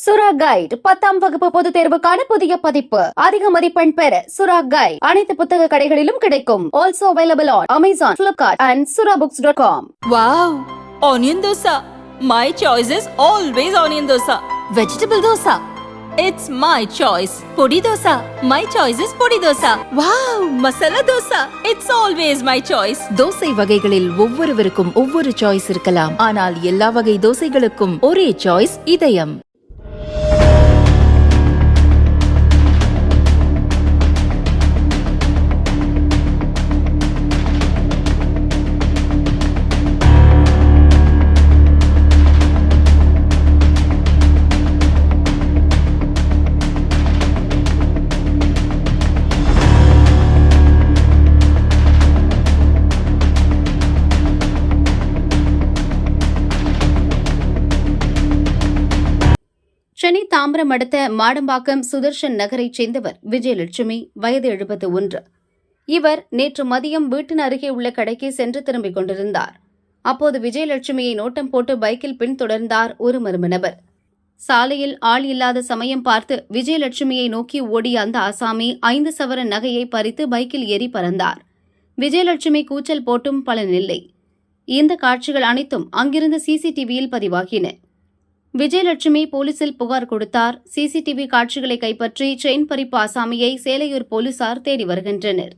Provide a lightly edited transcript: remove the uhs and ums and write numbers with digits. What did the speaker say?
சுரா கைட் 10ஆம் வகுப்பு பொதுத் தேர்வுக்கான புதிய பதிப்பு. அதிக மதிப்பெண் பெற சுரா கைட் அனைத்து புத்தக கடைகளிலும் கிடைக்கும். Also available on Amazon, Flipkart and surabooks.com. Wow! Onion dosa. My choice is always onion dosa. Vegetable dosa. It's my choice. Podi dosa. My choice is podi dosa. Wow! Masala dosa. It's always my choice. Dosa வகைகளில் ஒவ்வொருவருக்கும் ஒவ்வொரு choice இருக்கலாம். ஆனால் எல்லா வகை தோசைகளுக்கும் ஒரே choice இதயம். சென்னை தாம்பரம் அடுத்த மாடம்பாக்கம் சுதர்ஷன் நகரைச் சேர்ந்தவர் விஜயலட்சுமி, வயது 71. இவர் நேற்று மதியம் வீட்டின் அருகே உள்ள கடைக்கு சென்று திரும்பிக் கொண்டிருந்தார். அப்போது விஜயலட்சுமியை நோட்டம் போட்டு பைக்கில் பின்தொடர்ந்தார் ஒரு மர்ம நபர். சாலையில் ஆள் இல்லாத சமயம் பார்த்து விஜயலட்சுமியை நோக்கி ஓடிய அந்த ஆசாமி 5 சவரன் நகையை பறித்து பைக்கில் ஏறி பறந்தார். விஜயலட்சுமி கூச்சல் போட்டும் பலனில்லை. இந்த காட்சிகள் அனைத்தும் அங்கிருந்த சிசிடிவியில் பதிவாகின. விஜயலட்சுமி போலீசில் புகார் கொடுத்தார். சிசிடிவி காட்சிகளை கைப்பற்றி செயின் பறிப்பு ஆசாமியை சேலையூர் போலீசார் தேடி வருகின்றனர்.